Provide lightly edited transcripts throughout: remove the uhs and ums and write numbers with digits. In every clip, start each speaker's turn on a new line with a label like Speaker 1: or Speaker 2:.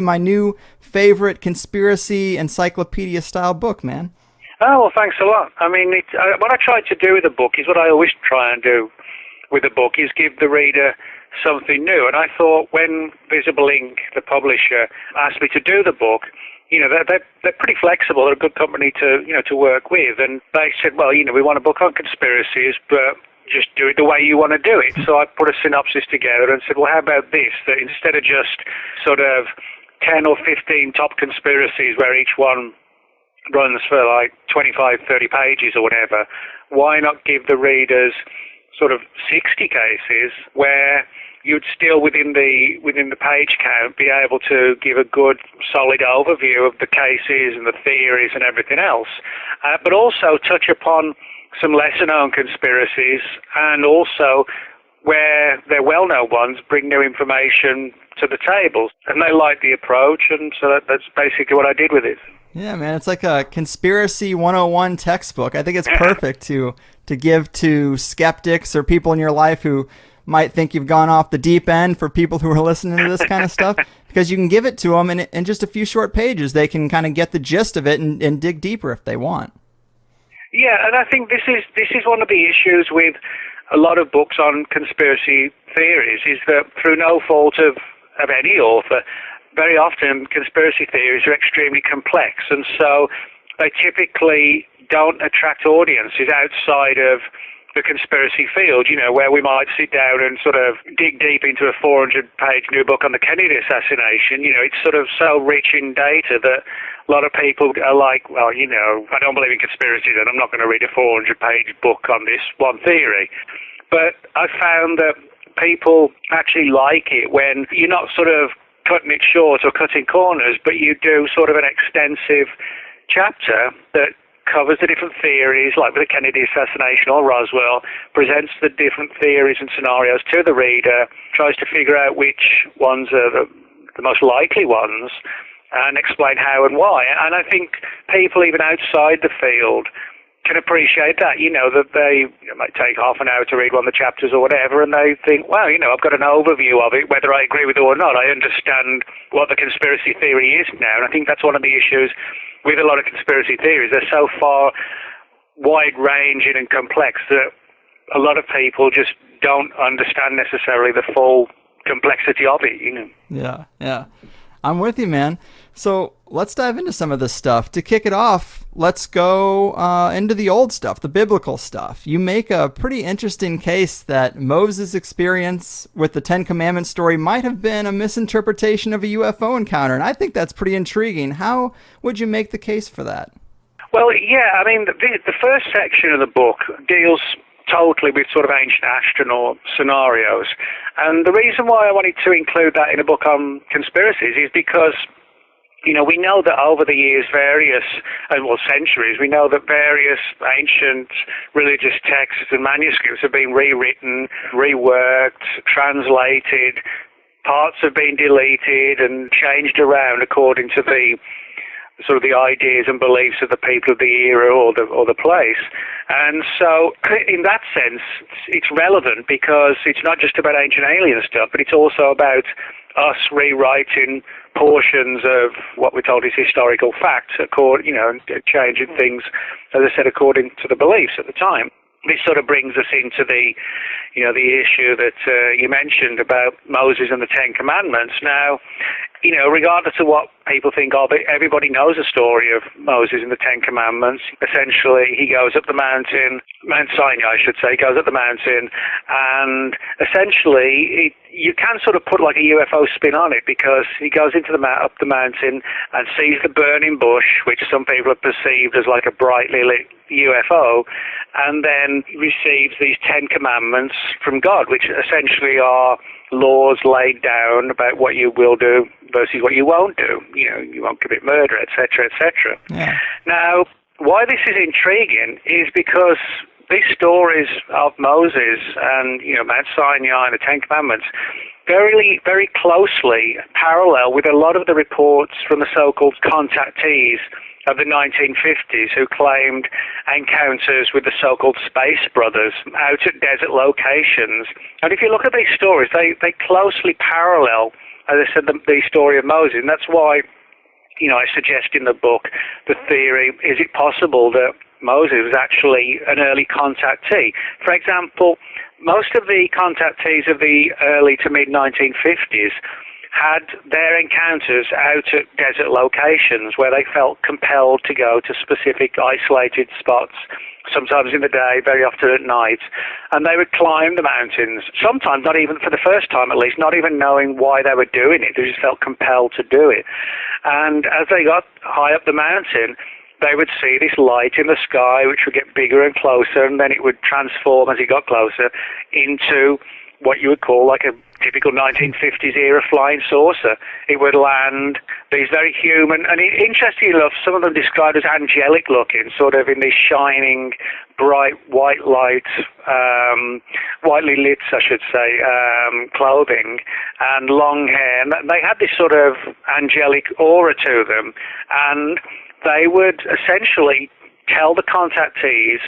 Speaker 1: My new favorite conspiracy encyclopedia-style book, man.
Speaker 2: Oh, well, thanks a lot. I mean, what I tried to do with the book is what I always try and do with a book, is give the reader something new. And I thought when Visible Ink, the publisher, asked me to do the book, they're pretty flexible. They're a good company to work with. And they said, well, we want a book on conspiracies, but just do it the way you want to do it. So I put a synopsis together and said, well, how about this? That instead of just sort of 10 or 15 top conspiracies where each one runs for like 25, 30 pages or whatever, why not give the readers sort of 60 cases where you'd still within the page count be able to give a good solid overview of the cases and the theories and everything else, but also touch upon some lesser known conspiracies, and also where they're well-known ones, bring new information to the table. And they like the approach, and so that's basically what I did with it.
Speaker 1: Yeah, man, it's like a conspiracy 101 textbook. I think it's perfect to give to skeptics or people in your life who might think you've gone off the deep end, for people who are listening to this kind of stuff, because you can give it to them in just a few short pages. They can kind of get the gist of it and dig deeper if they want. Yeah,
Speaker 2: and I think this is one of the issues with a lot of books on conspiracy theories, is that through no fault of any author, very often conspiracy theories are extremely complex, and so they typically don't attract audiences outside of the conspiracy field, where we might sit down and sort of dig deep into a 400-page new book on the Kennedy assassination. It's sort of so rich in data that a lot of people are like, well, I don't believe in conspiracies and I'm not going to read a 400-page book on this one theory. But I found that people actually like it when you're not sort of cutting it short or cutting corners, but you do sort of an extensive chapter that covers the different theories, like with the Kennedy assassination or Roswell, presents the different theories and scenarios to the reader, tries to figure out which ones are the most likely ones, and explain how and why. And I think people even outside the field can appreciate that, that they might take half an hour to read one of the chapters or whatever, and they think, wow, I've got an overview of it, whether I agree with it or not. I understand what the conspiracy theory is now. And I think that's one of the issues with a lot of conspiracy theories. They're so far wide-ranging and complex that a lot of people just don't understand necessarily the full complexity of it,
Speaker 1: Yeah. I'm with you, man. So let's dive into some of this stuff. To kick it off, let's go into the old stuff, the biblical stuff. You make a pretty interesting case that Moses' experience with the Ten Commandments story might have been a misinterpretation of a UFO encounter, and I think that's pretty intriguing. How would you make the case for that?
Speaker 2: Well, yeah, I mean, the first section of the book deals totally with sort of ancient astronaut scenarios. And the reason why I wanted to include that in a book on conspiracies is because, we know that over the years, centuries, we know that various ancient religious texts and manuscripts have been rewritten, reworked, translated, parts have been deleted and changed around according to the sort of the ideas and beliefs of the people of the era or the place. And so in that sense, it's relevant because it's not just about ancient alien stuff, but it's also about us rewriting portions of what we're told is historical fact, changing things, as I said, according to the beliefs at the time. This sort of brings us into the issue that you mentioned about Moses and the Ten Commandments. Now, regardless of what people think of it, everybody knows the story of Moses and the Ten Commandments. Essentially, he goes up the mountain, Mount Sinai, I should say, goes up the mountain, and essentially, you can sort of put like a UFO spin on it, because he goes up the mountain and sees the burning bush, which some people have perceived as like a brightly lit UFO, and then receives these Ten Commandments from God, which essentially are laws laid down about what you will do versus what you won't do. You won't commit murder, etc., etc.
Speaker 1: Yeah.
Speaker 2: Now, why this is intriguing is because these stories of Moses and Mount Sinai and the Ten Commandments very, very closely parallel with a lot of the reports from the so-called contactees of the 1950s who claimed encounters with the so-called Space Brothers out at desert locations. And if you look at these stories, they closely parallel as I said, the story of Moses. And that's why, I suggest in the book the theory, is it possible that Moses was actually an early contactee? For example, most of the contactees of the early to mid-1950s had their encounters out at desert locations where they felt compelled to go to specific isolated spots, sometimes in the day, very often at night, and they would climb the mountains, sometimes not even, for the first time at least, not even knowing why they were doing it. They just felt compelled to do it. And as they got high up the mountain, they would see this light in the sky, which would get bigger and closer, and then it would transform as it got closer into what you would call like a typical 1950s era flying saucer. It would land, these very human, and interestingly enough, some of them described as angelic looking, sort of in this shining, bright white light, whitely lit, I should say, clothing, and long hair. And they had this sort of angelic aura to them, and they would essentially tell the contactees,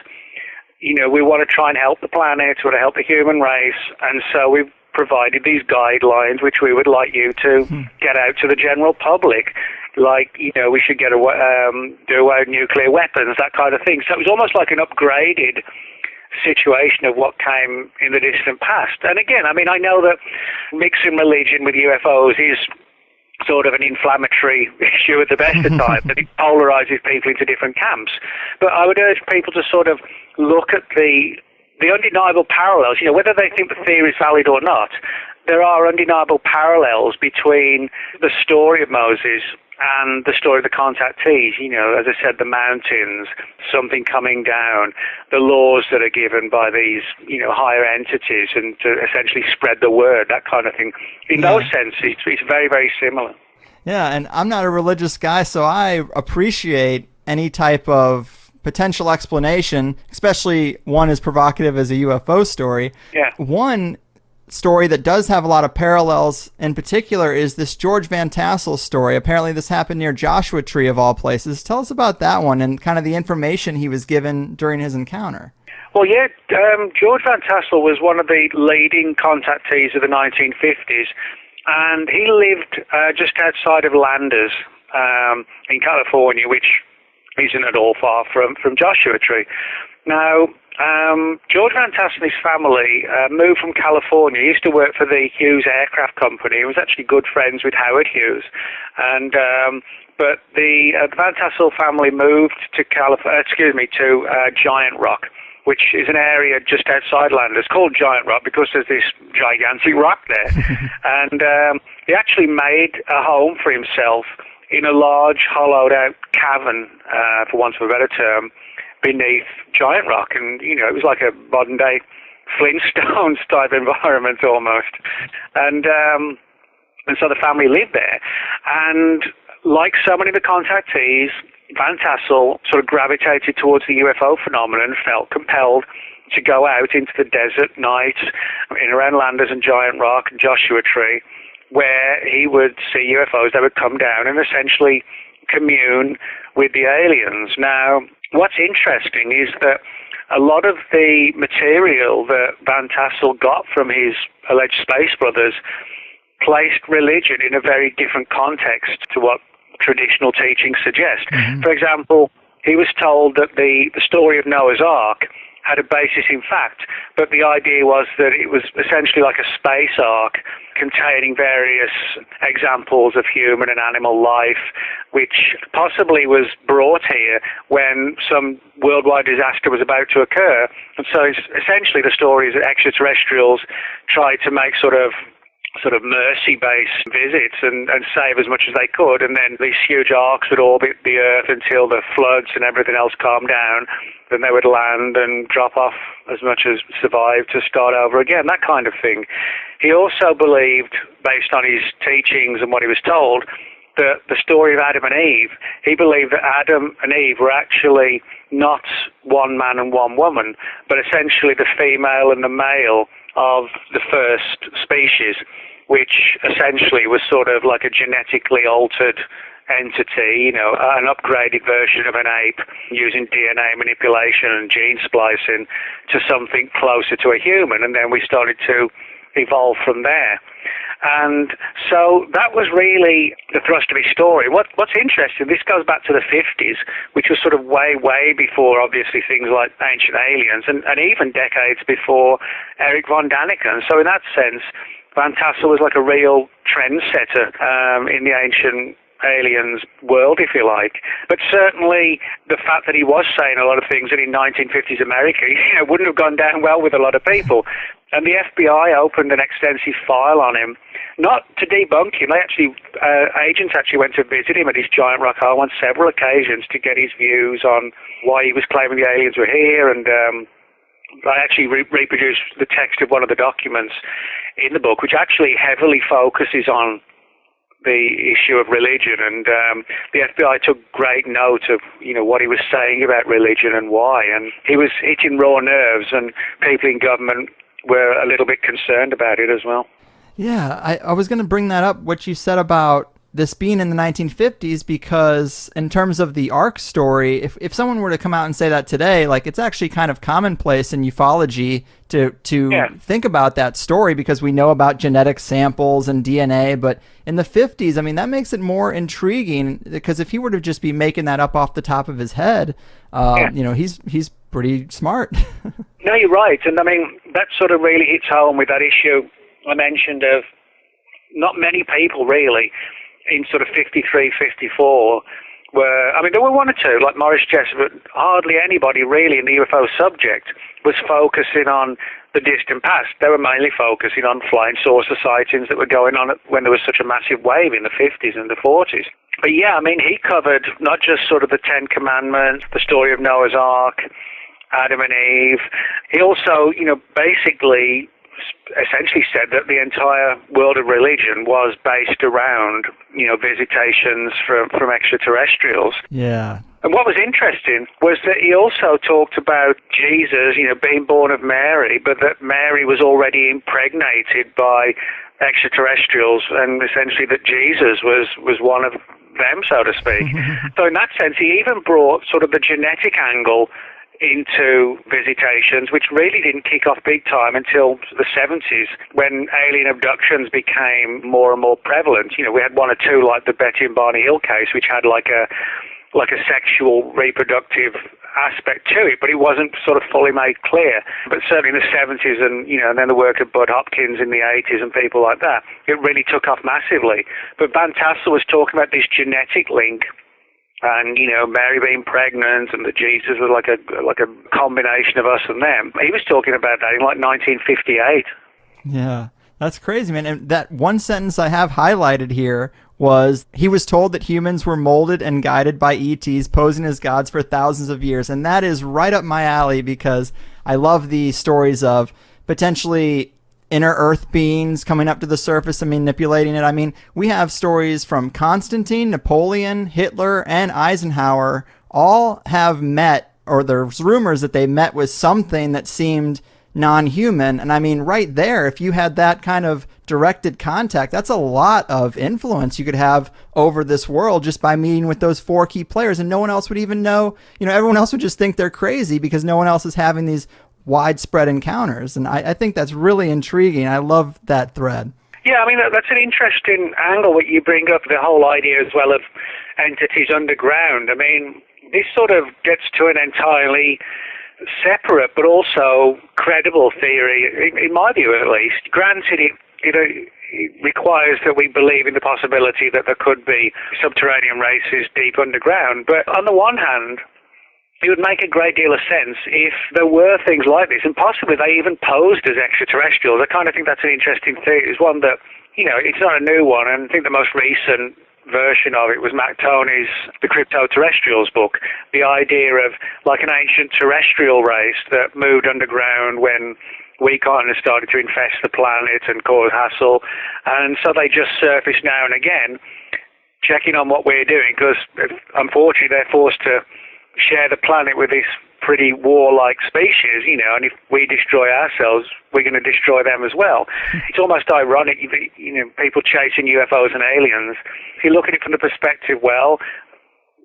Speaker 2: we want to try and help the planet, we want to help the human race, and so we've provided these guidelines which we would like you to get out to the general public. Like, we should do away with nuclear weapons, that kind of thing. So it was almost like an upgraded situation of what came in the distant past. And again, I know that mixing religion with UFOs is sort of an inflammatory issue at the best of times, that it polarizes people into different camps. But I would urge people to sort of look at the undeniable parallels, whether they think the theory is valid or not. There are undeniable parallels between the story of Moses and the story of the contactees. As I said, the mountains, something coming down, the laws that are given by these, higher entities, and to essentially spread the word, that kind of thing. In those senses, it's very, very similar.
Speaker 1: Yeah, and I'm not a religious guy, so I appreciate any type of potential explanation, especially one as provocative as a UFO story.
Speaker 2: Yeah.
Speaker 1: One story that does have a lot of parallels in particular is this George Van Tassel story. Apparently this happened near Joshua Tree of all places. Tell us about that one and kind of the information he was given during his encounter.
Speaker 2: Well, yeah, George Van Tassel was one of the leading contactees of the 1950s, and he lived just outside of Landers in California, which isn't at all far from Joshua Tree. Now, George Van Tassel and his family moved from California. He used to work for the Hughes Aircraft Company. He was actually good friends with Howard Hughes. And but the Van Tassel family moved to Giant Rock, which is an area just outside Landers called Giant Rock because there's this gigantic rock there. And he actually made a home for himself in a large hollowed-out cavern, for want of a better term, beneath Giant Rock. And, it was like a modern-day Flintstones type environment almost. And so the family lived there. And like so many of the contactees, Van Tassel sort of gravitated towards the UFO phenomenon and felt compelled to go out into the desert nights in around Landers and Giant Rock and Joshua Tree, where he would see UFOs that would come down and essentially commune with the aliens. Now, what's interesting is that a lot of the material that Van Tassel got from his alleged space brothers placed religion in a very different context to what traditional teachings suggest. Mm-hmm. For example, he was told that the story of Noah's Ark had a basis in fact, but the idea was that it was essentially like a space ark containing various examples of human and animal life, which possibly was brought here when some worldwide disaster was about to occur. And so essentially the story is that extraterrestrials tried to make sort of mercy-based visits and save as much as they could, and then these huge arcs would orbit the Earth until the floods and everything else calmed down. Then they would land and drop off as much as survived to start over again, that kind of thing. He also believed, based on his teachings and what he was told, that the story of Adam and Eve, he believed that Adam and Eve were actually not one man and one woman, but essentially the female and the male of the first species, which essentially was sort of like a genetically altered entity, an upgraded version of an ape using DNA manipulation and gene splicing to something closer to a human, and then we started to evolve from there. And so that was really the thrust of his story. What's interesting, this goes back to the 50s, which was sort of way, way before, obviously, things like Ancient Aliens, and even decades before Eric von Daniken. So in that sense, Van Tassel was like a real trendsetter in the Ancient Aliens world, if you like. But certainly the fact that he was saying a lot of things that in 1950s America, wouldn't have gone down well with a lot of people. And the FBI opened an extensive file on him, not to debunk him. Agents actually went to visit him at his giant rock hole on several occasions to get his views on why he was claiming the aliens were here. And I actually reproduced the text of one of the documents in the book, which actually heavily focuses on the issue of religion, and the FBI took great note of what he was saying about religion and why, and he was hitting raw nerves, and people in government were a little bit concerned about it as well.
Speaker 1: Yeah, I was going to bring that up, what you said about this being in the 1950s, because in terms of the Ark story, if someone were to come out and say that today, like, it's actually kind of commonplace in ufology to think about that story, because we know about genetic samples and DNA, but in the 50s, I mean, that makes it more intriguing, because if he were to just be making that up off the top of his head, he's pretty smart.
Speaker 2: No, you're right, and I mean, that sort of really hits home with that issue I mentioned of not many people really in sort of 53, 54 there were one or two, like Morris Jessup, but hardly anybody really in the UFO subject was focusing on the distant past. They were mainly focusing on flying saucer sightings that were going on when there was such a massive wave in the 50s and the 40s. But yeah, I mean, he covered not just sort of the Ten Commandments, the story of Noah's Ark, Adam and Eve. He also, basically essentially said that the entire world of religion was based around, visitations from extraterrestrials.
Speaker 1: Yeah.
Speaker 2: And what was interesting was that he also talked about Jesus, being born of Mary, but that Mary was already impregnated by extraterrestrials, and essentially that Jesus was one of them, so to speak. So in that sense, he even brought sort of the genetic angle into visitations, which really didn't kick off big time until the 70s, when alien abductions became more and more prevalent. We had one or two, like the Betty and Barney Hill case, which had like a sexual reproductive aspect to it, but it wasn't sort of fully made clear. But certainly in the 70s and then the work of Bud Hopkins in the 80s and people like that, it really took off massively. But Van Tassel was talking about this genetic link, and Mary being pregnant, and that Jesus was like a combination of us and them. He was talking about that in like 1958.
Speaker 1: Yeah, that's crazy, man. And that one sentence I have highlighted here was, he was told that humans were molded and guided by ETs posing as gods for thousands of years. And that is right up my alley, because I love the stories of potentially inner earth beings coming up to the surface and manipulating it. I mean, we have stories from Constantine, Napoleon, Hitler, and Eisenhower all have met, or there's rumors that they met with something that seemed non-human. And I mean, right there, if you had that kind of directed contact, that's a lot of influence you could have over this world just by meeting with those four key players, and no one else would even know. Everyone else would just think they're crazy because no one else is having these widespread encounters. And I think that's really intriguing. I love that thread.
Speaker 2: Yeah, I mean, that's an interesting angle that you bring up, the whole idea as well of entities underground. I mean, this sort of gets to an entirely separate but also credible theory, in my view at least. Granted, it requires that we believe in the possibility that there could be subterranean races deep underground. But on the one hand, it would make a great deal of sense if there were things like this, and possibly they even posed as extraterrestrials. I kind of think that's an interesting theory. It's one that, it's not a new one, and I think the most recent version of it was Matt Tony's The Crypto-Terrestrials book, the idea of like an ancient terrestrial race that moved underground when we kind of started to infest the planet and cause hassle, and so they just surface now and again, checking on what we're doing, because unfortunately they're forced to share the planet with this pretty warlike species, and if we destroy ourselves, we're going to destroy them as well. It's almost ironic, people chasing UFOs and aliens. If you look at it from the perspective, well,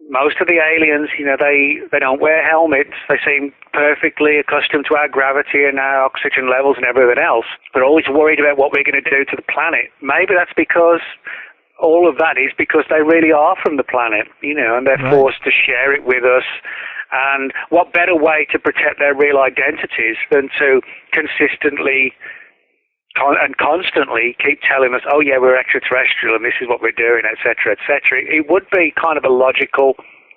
Speaker 2: most of the aliens, they don't wear helmets. They seem perfectly accustomed to our gravity and our oxygen levels and everything else. They're always worried about what we're going to do to the planet. Maybe that's because all of that is because they really are from the planet, and they're forced to share it with us. And what better way to protect their real identities than to consistently and constantly keep telling us, oh yeah, we're extraterrestrial and this is what we're doing, etc., etc. It would be kind of a logical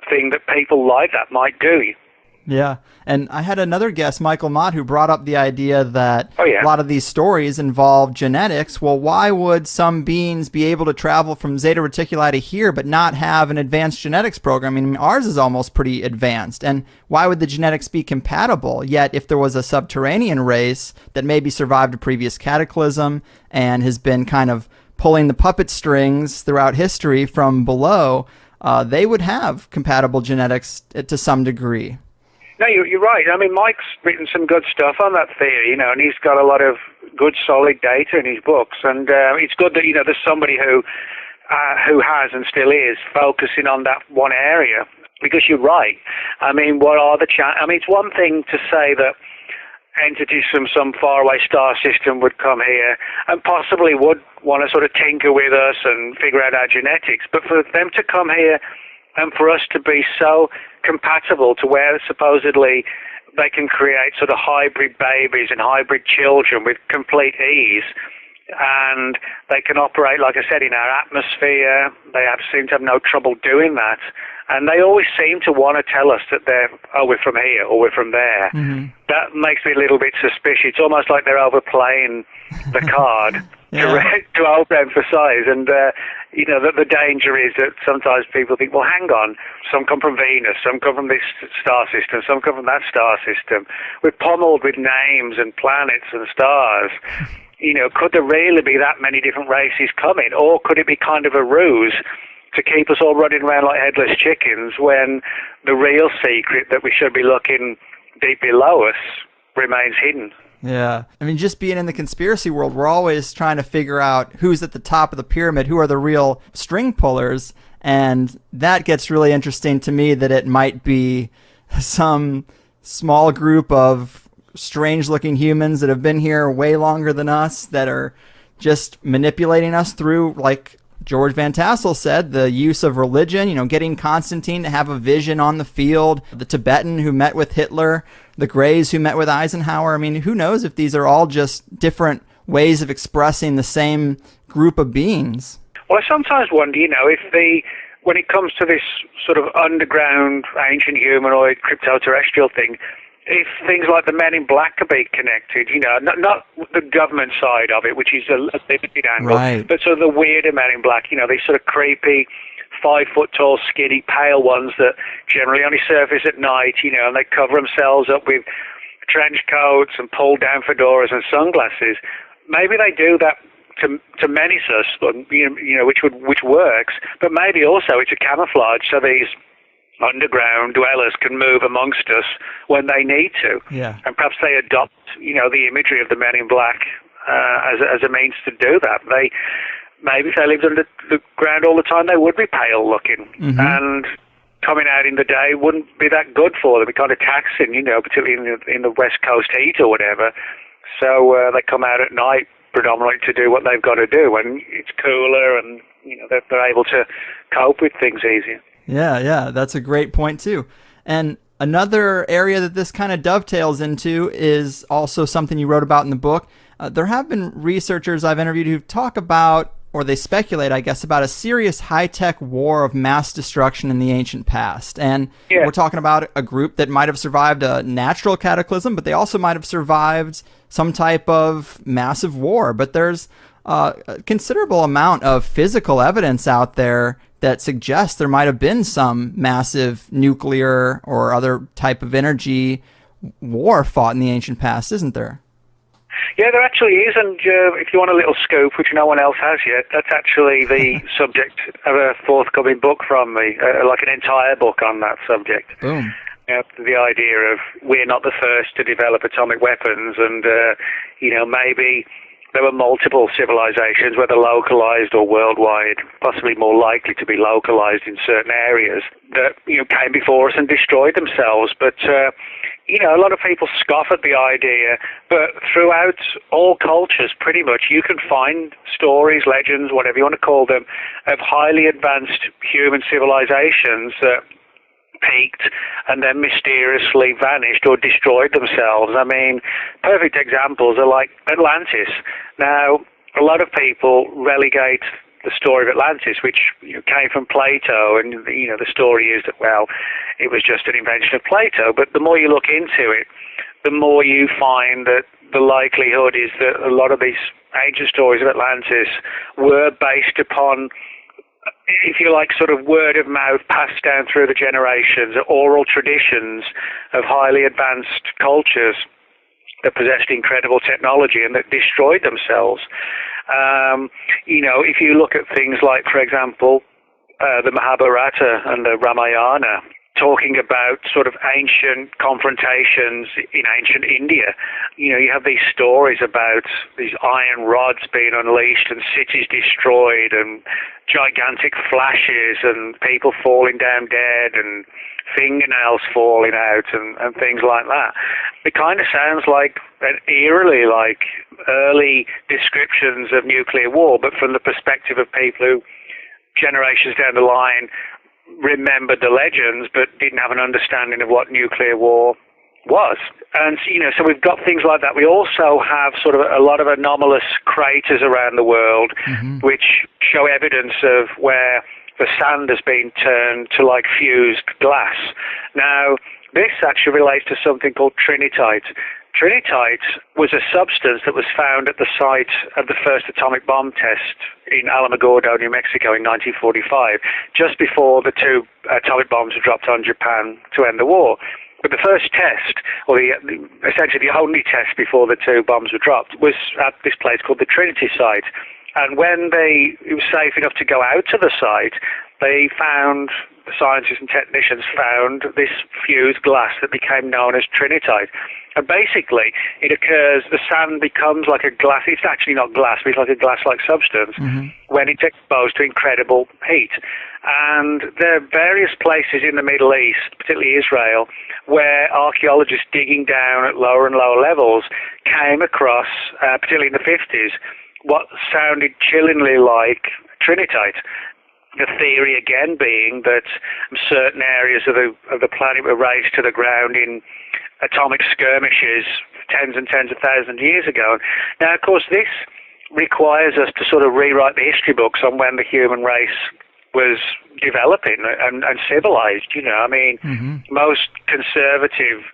Speaker 2: thing that people like that might do.
Speaker 1: Yeah, and I had another guest, Michael Mott, who brought up the idea that a lot of these stories involve genetics. Well, why would some beings be able to travel from Zeta Reticuli to here but not have an advanced genetics program? I mean, ours is almost pretty advanced. And why would the genetics be compatible? Yet, if there was a subterranean race that maybe survived a previous cataclysm and has been kind of pulling the puppet strings throughout history from below, they would have compatible genetics to some degree.
Speaker 2: No, you're right. I mean, Mike's written some good stuff on that theory, and he's got a lot of good, solid data in his books. And it's good that, there's somebody who has and still is focusing on that one area. Because you're right. I mean, what are the chances? I mean, it's one thing to say that entities from some faraway star system would come here and possibly would want to sort of tinker with us and figure out our genetics. But for them to come here and for us to be so compatible to where supposedly they can create sort of hybrid babies and hybrid children with complete ease, and they can operate, like I said, in our atmosphere. They seem to have no trouble doing that, and they always seem to want to tell us that we're from here or we're from there. Mm-hmm. That makes me a little bit suspicious. It's almost like they're overplaying the card to overemphasize, and the danger is that sometimes people think, well, hang on, some come from Venus, some come from this star system, some come from that star system. We're pummeled with names and planets and stars. Could there really be that many different races coming, or could it be kind of a ruse to keep us all running around like headless chickens when the real secret that we should be looking deep below us remains hidden?
Speaker 1: Yeah. I mean, just being in the conspiracy world, we're always trying to figure out who's at the top of the pyramid, who are the real string pullers. And that gets really interesting to me, that it might be some small group of strange-looking humans that have been here way longer than us that are just manipulating us through, like George Van Tassel said, the use of religion, getting Constantine to have a vision on the field, the Tibetan who met with Hitler, the Greys who met with Eisenhower. I mean, who knows if these are all just different ways of expressing the same group of beings.
Speaker 2: Well, I sometimes wonder, when it comes to this sort of underground ancient humanoid crypto-terrestrial thing, if things like the Men in Black could be connected, not the government side of it, which is a limited angle,
Speaker 1: right,
Speaker 2: but sort of the weirder Men in Black, these sort of creepy, 5-foot-tall, skinny, pale ones that generally only surface at night, and they cover themselves up with trench coats and pull-down fedoras and sunglasses. Maybe they do that to menace us, which works, but maybe also it's a camouflage so these underground dwellers can move amongst us when they need to.
Speaker 1: Yeah. And
Speaker 2: perhaps they adopt, the imagery of the Men in Black as a means to do that. Maybe if they lived under the ground all the time, they would be pale looking. Mm-hmm. And coming out in the day wouldn't be that good for them. It'd be kind of taxing, particularly in the West Coast heat or whatever. So they come out at night predominantly to do what they've got to do when it's cooler and, they're able to cope with things easier.
Speaker 1: Yeah, that's a great point too. And another area that this kind of dovetails into is also something you wrote about in the book. There have been researchers I've interviewed who talk about, or they speculate, I guess, about a serious high-tech war of mass destruction in the ancient past. And we're talking about a group that might have survived a natural cataclysm, but they also might have survived some type of massive war. But there's a considerable amount of physical evidence out there that suggests there might have been some massive nuclear or other type of energy war fought in the ancient past, isn't there?
Speaker 2: Yeah, there actually is, and if you want a little scoop, which no one else has yet, that's actually the subject of a forthcoming book from me, like an entire book on that subject.
Speaker 1: Boom.
Speaker 2: The idea of we're not the first to develop atomic weapons, and maybe there were multiple civilizations, whether localized or worldwide, possibly more likely to be localized in certain areas, that came before us and destroyed themselves. But a lot of people scoff at the idea, but throughout all cultures, pretty much, you can find stories, legends, whatever you want to call them, of highly advanced human civilizations that peaked and then mysteriously vanished or destroyed themselves. I mean, perfect examples are like Atlantis. Now, a lot of people relegate the story of Atlantis, which came from Plato, and the story is that, well, it was just an invention of Plato. But the more you look into it, the more you find that the likelihood is that a lot of these ancient stories of Atlantis were based upon, if you like, sort of word of mouth passed down through the generations, oral traditions of highly advanced cultures that possessed incredible technology and that destroyed themselves. If you look at things like, for example, the Mahabharata and the Ramayana, talking about sort of ancient confrontations in ancient India. You have these stories about these iron rods being unleashed and cities destroyed and gigantic flashes and people falling down dead and fingernails falling out and things like that. It kind of sounds like eerily like early descriptions of nuclear war, but from the perspective of people who generations down the line remembered the legends but didn't have an understanding of what nuclear war was. And so we've got things like that. We also have sort of a lot of anomalous craters around the world, which show evidence of where the sand has been turned to like fused glass. Now, this actually relates to something called trinitite. Trinitite was a substance that was found at the site of the first atomic bomb test in Alamogordo, New Mexico in 1945, just before the two atomic bombs were dropped on Japan to end the war. But the first test, or essentially the only test before the two bombs were dropped, was at this place called the Trinity site. And when it was safe enough to go out to the site, the scientists and technicians found this fused glass that became known as trinitite. And basically, it occurs, the sand becomes like a glass. It's actually not glass, but it's like a glass-like substance when it's exposed to incredible heat. And there are various places in the Middle East, particularly Israel, where archaeologists digging down at lower and lower levels came across, particularly in the 50s, what sounded chillingly like trinitite. The theory again being that certain areas of the planet were razed to the ground in atomic skirmishes tens and tens of thousands of years ago. Now, of course, this requires us to sort of rewrite the history books on when the human race was developing and civilized. I mean, most conservative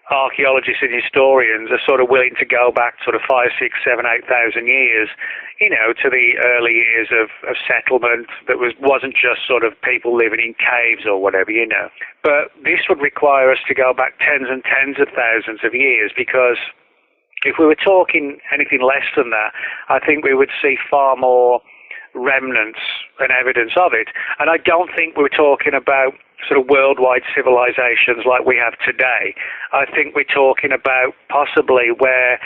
Speaker 2: archaeologists and historians are sort of willing to go back sort of 5, 6, 7, 8,000 years, to the early years of settlement that wasn't just sort of people living in caves or whatever, But this would require us to go back tens and tens of thousands of years, because if we were talking anything less than that, I think we would see far more remnants and evidence of it. And I don't think we're talking about sort of worldwide civilizations like we have today. I think we're talking about possibly where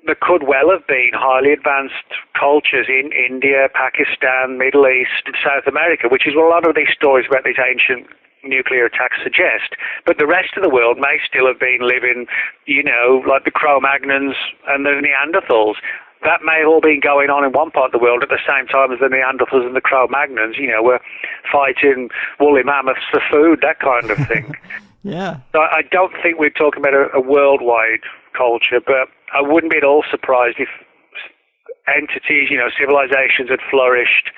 Speaker 2: there could well have been highly advanced cultures in India, Pakistan, Middle East, South America, which is what a lot of these stories about these ancient nuclear attacks suggest. But the rest of the world may still have been living, like the Cro-Magnons and the Neanderthals. That may have all been going on in one part of the world at the same time as the Neanderthals and the Cro-Magnons, were fighting woolly mammoths for food, that kind of thing.
Speaker 1: Yeah.
Speaker 2: So I don't think we're talking about a worldwide culture, but I wouldn't be at all surprised if entities, civilizations had flourished,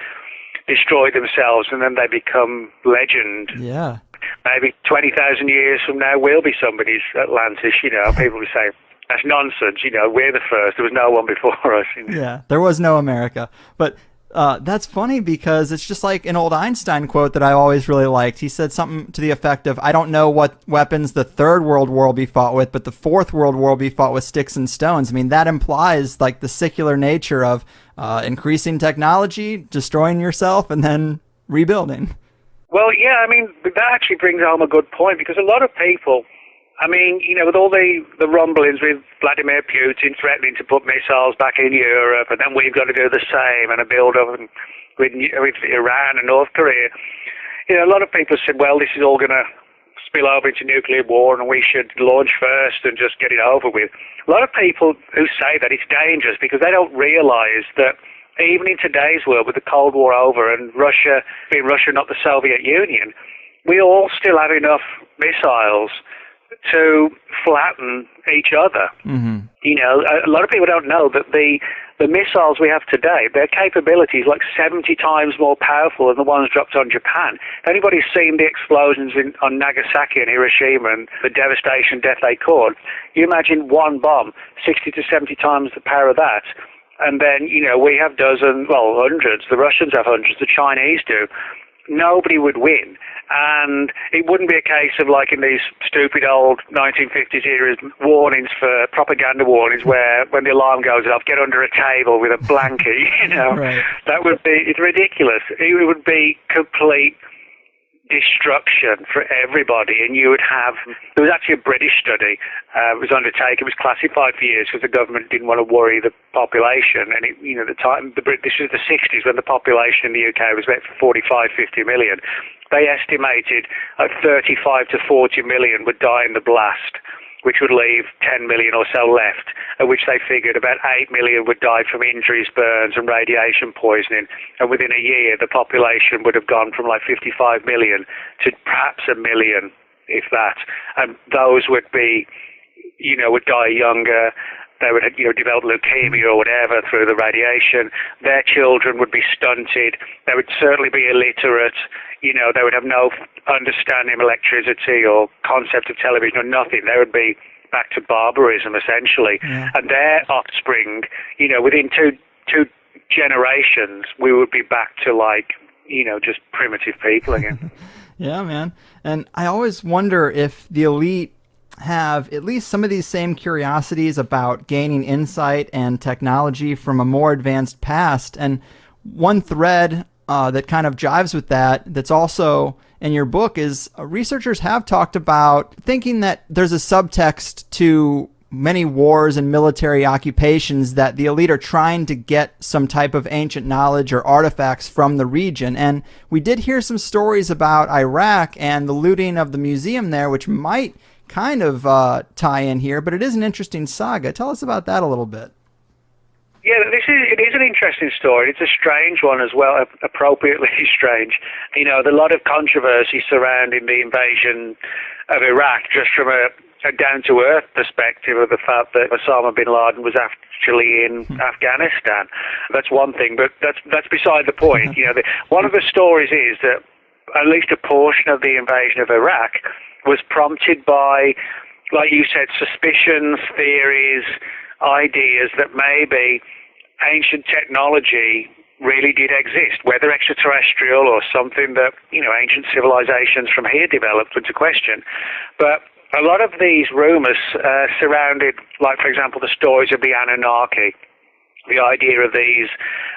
Speaker 2: destroyed themselves, and then they become legend.
Speaker 1: Yeah.
Speaker 2: Maybe 20,000 years from now, we'll be somebody's Atlantis, People will say, that's nonsense, we're the first. There was no one before us.
Speaker 1: Yeah, there was no America. But that's funny because it's just like an old Einstein quote that I always really liked. He said something to the effect of, I don't know what weapons the Third World War will be fought with, but the Fourth World War will be fought with sticks and stones. I mean, that implies like the secular nature of increasing technology, destroying yourself, and then rebuilding.
Speaker 2: Well, yeah, I mean, that actually brings home a good point, because a lot of people I mean, with all the rumblings with Vladimir Putin threatening to put missiles back in Europe, and then we've got to do the same, and a build-up with Iran and North Korea, a lot of people said, well, this is all going to spill over into nuclear war and we should launch first and just get it over with. A lot of people who say that it's dangerous because they don't realize that even in today's world, with the Cold War over and Russia being Russia, not the Soviet Union, we all still have enough missiles to flatten each other.
Speaker 1: Mm-hmm.
Speaker 2: A lot of people don't know that the missiles we have today, their capability is like 70 times more powerful than the ones dropped on Japan. If anybody's seen the explosions on Nagasaki and Hiroshima and the devastation death they caused, you imagine one bomb, 60 to 70 times the power of that. And then, we have hundreds. The Russians have hundreds. The Chinese do. Nobody would win. And it wouldn't be a case of like in these stupid old 1950s era warnings for propaganda warnings where when the alarm goes off, get under a table with a blanket,
Speaker 1: Right.
Speaker 2: That would be, it's ridiculous. It would be complete destruction for everybody, and you would have, there was actually a British study, it was undertaken, it was classified for years because the government didn't want to worry the population, and this was the 60s when the population in the UK was about 45, 50 million. They estimated 35 to 40 million would die in the blast, which would leave 10 million or so left, at which they figured about 8 million would die from injuries, burns and radiation poisoning. And within a year, the population would have gone from like 55 million to perhaps 1 million, if that. And those would be, would die younger. They would, develop leukemia or whatever through the radiation. Their children would be stunted. They would certainly be illiterate. They would have no understanding of electricity or concept of television or nothing. They would be back to barbarism, essentially.
Speaker 1: Yeah.
Speaker 2: And their offspring, within two generations, we would be back to just primitive people again.
Speaker 1: Yeah, man. And I always wonder if the elite have at least some of these same curiosities about gaining insight and technology from a more advanced past. And one thread that kind of jives with that's also in your book is researchers have talked about thinking that there's a subtext to many wars and military occupations that the elite are trying to get some type of ancient knowledge or artifacts from the region. And we did hear some stories about Iraq and the looting of the museum there, which might kind of tie in here, but it is an interesting saga. Tell us about that a little bit.
Speaker 2: Yeah, it is an interesting story. It's a strange one as well, appropriately strange. There's a lot of controversy surrounding the invasion of Iraq, just from a down-to-earth perspective of the fact that Osama bin Laden was actually in Afghanistan. That's one thing, but that's beside the point. One of the stories is that at least a portion of the invasion of Iraq was prompted by, like you said, suspicions, theories, ideas that maybe ancient technology really did exist, whether extraterrestrial or something that, ancient civilizations from here developed into question. But a lot of these rumors surrounded, like, for example, the stories of the Anunnaki, the idea of these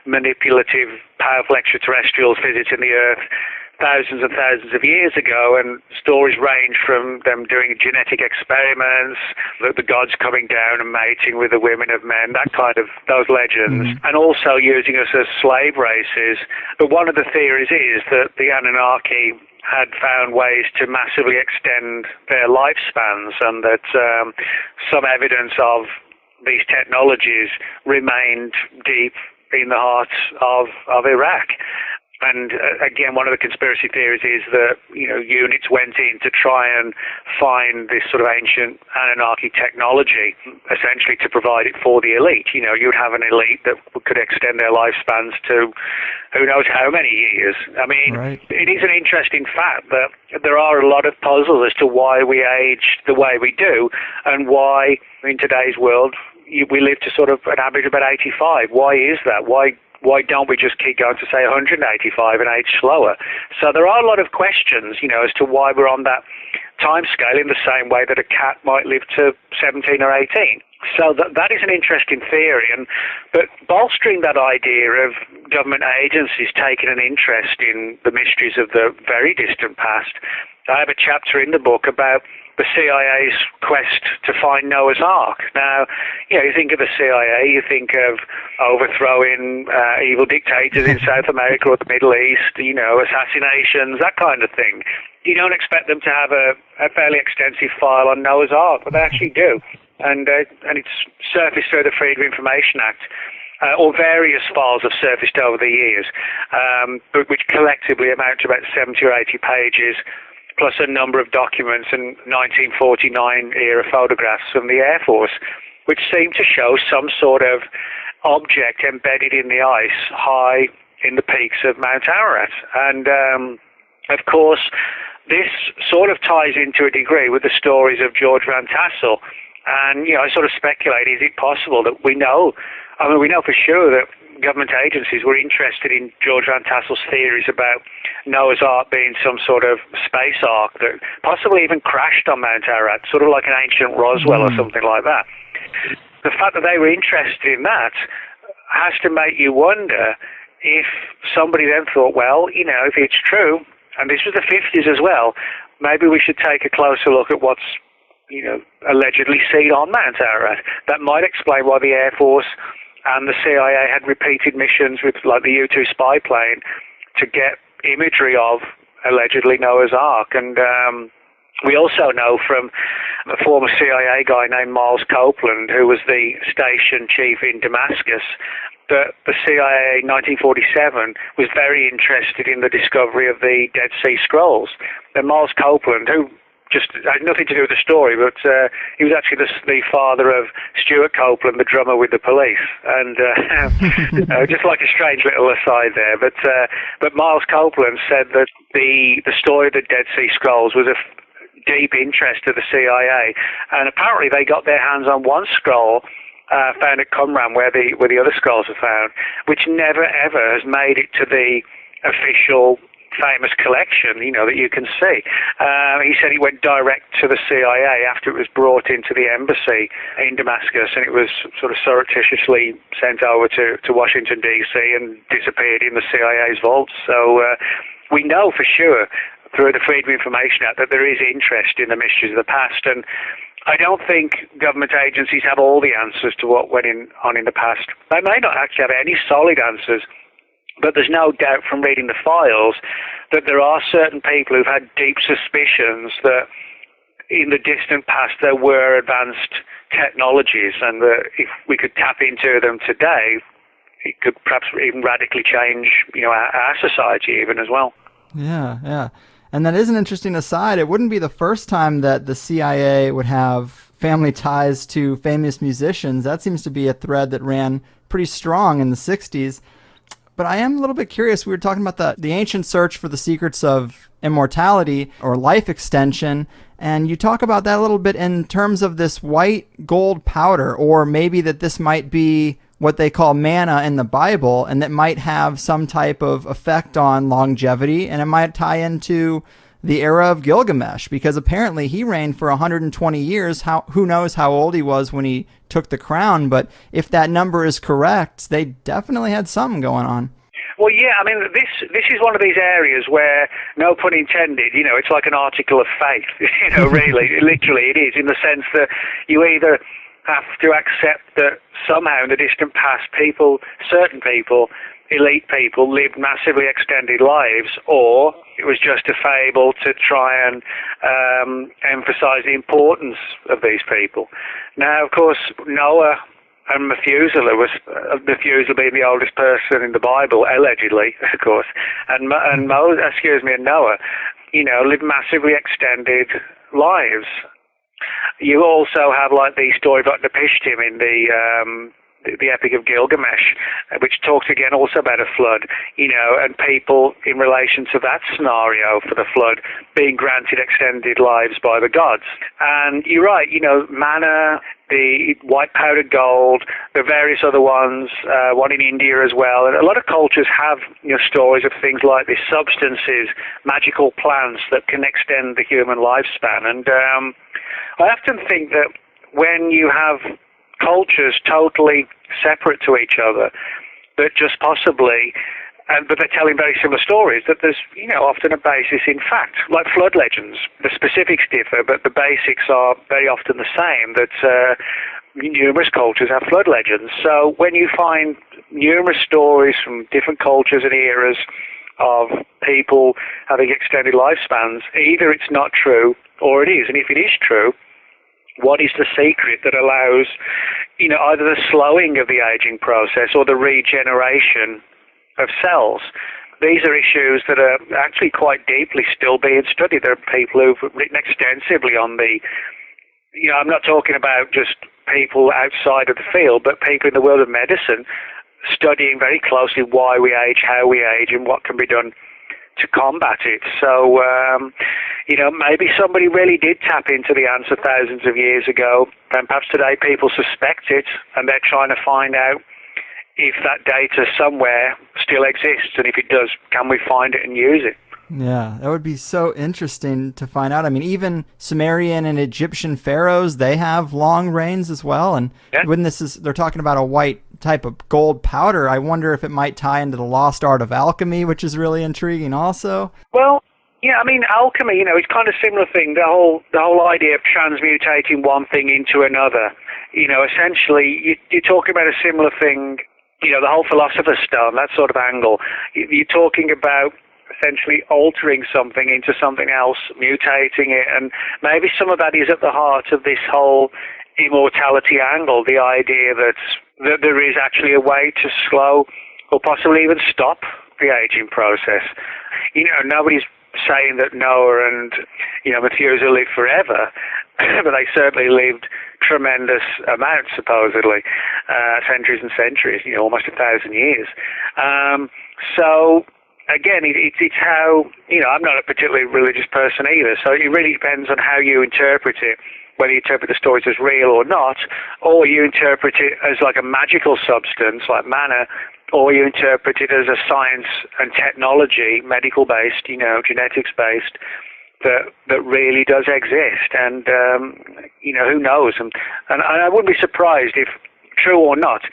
Speaker 2: manipulative, powerful extraterrestrials visiting the Earth thousands and thousands of years ago, and stories range from them doing genetic experiments, the gods coming down and mating with the women of men, those legends, and also using us as slave races. But one of the theories is that the Anunnaki had found ways to massively extend their lifespans, and that some evidence of these technologies remained deep in the heart of Iraq. And again, one of the conspiracy theories is that, units went in to try and find this sort of ancient Anunnaki technology, essentially to provide it for the elite. You'd have an elite that could extend their lifespans to who knows how many years. I mean, right. It is an interesting fact that there are a lot of puzzles as to why we age the way we do, and why in today's world we live to sort of an average of about 85. Why is that? Why don't we just keep going to, say, 185 and age slower? So there are a lot of questions, as to why we're on that time scale in the same way that a cat might live to 17 or 18. So that is an interesting theory. But bolstering that idea of government agencies taking an interest in the mysteries of the very distant past, I have a chapter in the book about the CIA's quest to find Noah's Ark. Now, you think of the CIA, you think of overthrowing evil dictators in South America or the Middle East, assassinations, that kind of thing. You don't expect them to have a fairly extensive file on Noah's Ark, but they actually do. And it's surfaced through the Freedom of Information Act, or various files have surfaced over the years, but which collectively amount to about 70 or 80 pages, plus a number of documents and 1949-era photographs from the Air Force, which seem to show some sort of object embedded in the ice high in the peaks of Mount Ararat. And, of course, this sort of ties into a degree with the stories of George Van Tassel. And, I sort of speculate, is it possible that we know for sure that government agencies were interested in George Van Tassel's theories about Noah's Ark being some sort of space ark that possibly even crashed on Mount Ararat, sort of like an ancient Roswell or something like that. The fact that they were interested in that has to make you wonder if somebody then thought, well, if it's true, and this was the 50s as well, maybe we should take a closer look at what's allegedly seen on Mount Ararat. That might explain why the Air Force and the CIA had repeated missions with, like, the U-2 spy plane to get imagery of allegedly Noah's Ark. And we also know from a former CIA guy named Miles Copeland, who was the station chief in Damascus, that the CIA in 1947 was very interested in the discovery of the Dead Sea Scrolls. And Miles Copeland, who just had nothing to do with the story, but he was actually the father of Stuart Copeland, the drummer with the Police, and just like a strange little aside there. But Miles Copeland said that the story of the Dead Sea Scrolls was of deep interest to the CIA, and apparently they got their hands on one scroll found at Qumran, where the other scrolls are found, which never ever has made it to the official famous collection, that you can see. He said he went direct to the CIA after it was brought into the embassy in Damascus, and it was sort of surreptitiously sent over to Washington, D.C. and disappeared in the CIA's vaults. So we know for sure through the Freedom of Information Act that there is interest in the mysteries of the past, and I don't think government agencies have all the answers to what went on in the past. They may not actually have any solid answers, but there's no doubt from reading the files that there are certain people who've had deep suspicions that in the distant past there were advanced technologies, and that if we could tap into them today, it could perhaps even radically change, our society even as well.
Speaker 1: Yeah. And that is an interesting aside. It wouldn't be the first time that the CIA would have family ties to famous musicians. That seems to be a thread that ran pretty strong in the 60s. But I am a little bit curious. We were talking about the ancient search for the secrets of immortality or life extension, and you talk about that a little bit in terms of this white gold powder, or maybe that this might be what they call manna in the Bible, and that might have some type of effect on longevity, and it might tie into the era of Gilgamesh, because apparently he reigned for 120 years. Who knows how old he was when he took the crown, but if that number is correct, they definitely had something going on.
Speaker 2: Well, yeah, I mean, this is one of these areas where, no pun intended, it's like an article of faith, really, literally it is, in the sense that you either have to accept that somehow in the distant past certain people, elite people, lived massively extended lives, or it was just a fable to try and emphasize the importance of these people. Now, of course, Noah and Methuselah being the oldest person in the Bible, allegedly, of course, and Noah, lived massively extended lives. You also have, like, the story of Utnapishtim in the Epic of Gilgamesh, which talks again also about a flood, and people in relation to that scenario for the flood being granted extended lives by the gods. And you're right, manna, the white powdered gold, the various other ones, one in India as well. And a lot of cultures have stories of things like these substances, magical plants that can extend the human lifespan. And I often think that when you have cultures totally separate to each other, that just possibly but they're telling very similar stories, that there's, often a basis in fact, like flood legends. The specifics differ, but the basics are very often the same, that numerous cultures have flood legends. So when you find numerous stories from different cultures and eras of people having extended lifespans, either it's not true or it is. And if it is true, what is the secret that allows, either the slowing of the aging process or the regeneration of cells? These are issues that are actually quite deeply still being studied. There are people who've written extensively on the, I'm not talking about just people outside of the field, but people in the world of medicine studying very closely why we age, how we age, and what can be done to combat it. So, maybe somebody really did tap into the answer thousands of years ago, and perhaps today people suspect it, and they're trying to find out if that data somewhere still exists, and if it does, can we find it and use it?
Speaker 1: Yeah, that would be so interesting to find out. I mean, even Sumerian and Egyptian pharaohs, they have long reigns as well. And when they're talking about a white type of gold powder, I wonder if it might tie into the lost art of alchemy, which is really intriguing also.
Speaker 2: Well, yeah, I mean, alchemy, it's kind of a similar thing. The whole idea of transmutating one thing into another. Essentially, you're talking about a similar thing, the whole philosopher's stone, that sort of angle. You're talking about essentially altering something into something else, mutating it, and maybe some of that is at the heart of this whole immortality angle, the idea that there is actually a way to slow or possibly even stop the aging process. Nobody's saying that Noah and Methuselah lived forever, but they certainly lived tremendous amounts, supposedly, centuries and centuries, almost 1,000 years. So again, it's how, I'm not a particularly religious person either, so it really depends on how you interpret it, whether you interpret the stories as real or not, or you interpret it as like a magical substance, like manna, or you interpret it as a science and technology, medical-based, genetics-based, that really does exist. And, who knows? And I wouldn't be surprised if, true or not,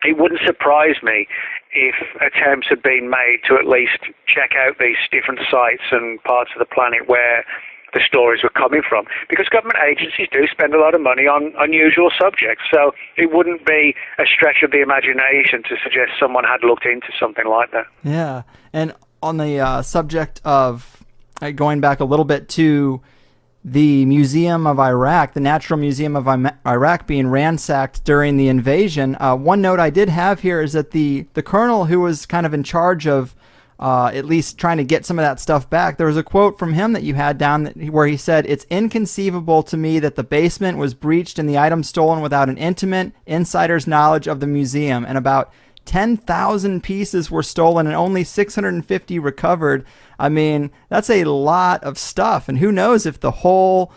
Speaker 2: it wouldn't surprise me if attempts had been made to at least check out these different sites and parts of the planet where the stories were coming from, because government agencies do spend a lot of money on unusual subjects, so it wouldn't be a stretch of the imagination to suggest someone had looked into something like that.
Speaker 1: Yeah, and on the subject of going back a little bit to the Museum of Iraq, the Natural Museum of Iraq being ransacked during the invasion, one note I did have here is that the colonel who was kind of in charge of at least trying to get some of that stuff back, there was a quote from him that you had down where he said, "It's inconceivable to me that the basement was breached and the items stolen without an intimate insider's knowledge of the museum, and about 10,000 pieces were stolen and only 650 recovered." I mean, that's a lot of stuff, and who knows if the whole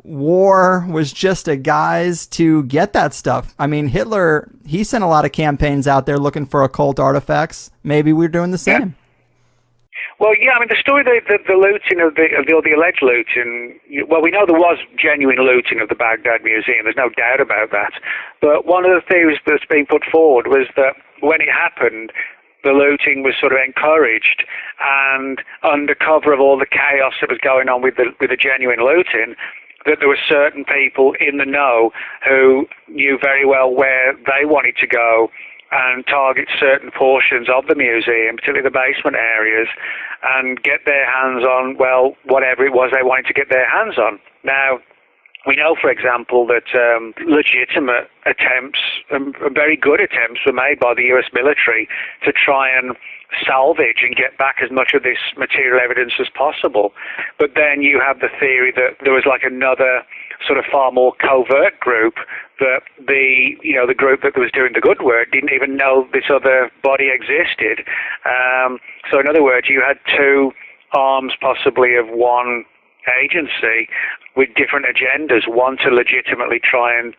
Speaker 1: war was just a guise to get that stuff. I mean, Hitler, he sent a lot of campaigns out there looking for occult artifacts. Maybe we're doing the same.
Speaker 2: Yeah. Well, yeah, I mean, the story, the looting of the alleged looting, well, we know there was genuine looting of the Baghdad Museum. There's no doubt about that. But one of the theories that's being put forward was that when it happened, the looting was sort of encouraged, and under cover of all the chaos that was going on with the genuine looting, that there were certain people in the know who knew very well where they wanted to go and target certain portions of the museum, particularly the basement areas, and get their hands on, well, whatever it was they wanted to get their hands on. Now, we know, for example, that legitimate attempts, very good attempts, were made by the US military to try and salvage and get back as much of this material evidence as possible. But then you have the theory that there was like another sort of far more covert group, that the group that was doing the good work didn't even know this other body existed. So in other words, you had two arms possibly of one agency with different agendas, one to legitimately try and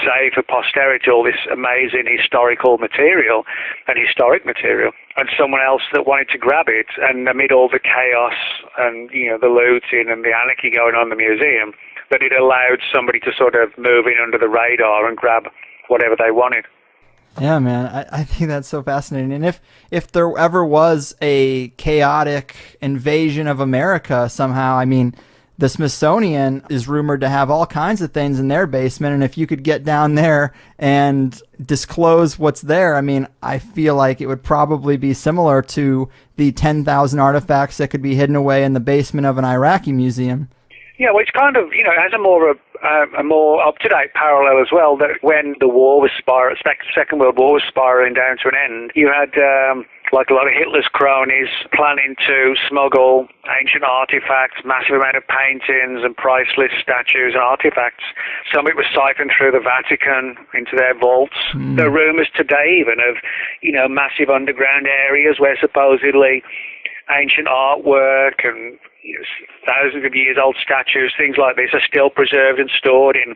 Speaker 2: save for posterity all this amazing historical material and historic material, and someone else that wanted to grab it, and amid all the chaos and the looting and the anarchy going on in the museum, that it allowed somebody to sort of move in under the radar and grab whatever they wanted.
Speaker 1: Yeah, man, I think that's so fascinating. And if there ever was a chaotic invasion of America somehow, I mean, the Smithsonian is rumored to have all kinds of things in their basement, and if you could get down there and disclose what's there, I mean, I feel like it would probably be similar to the 10,000 artifacts that could be hidden away in the basement of an Iraqi museum.
Speaker 2: Yeah, well, it's kind of, it has a more up-to-date parallel as well, that when the war was Second World War was spiraling down to an end, you had, like a lot of Hitler's cronies, planning to smuggle ancient artifacts, massive amount of paintings and priceless statues and artifacts. Some of it was siphoned through the Vatican into their vaults. There are rumours today even of, massive underground areas where supposedly ancient artwork and thousands of years old statues, things like this, are still preserved and stored in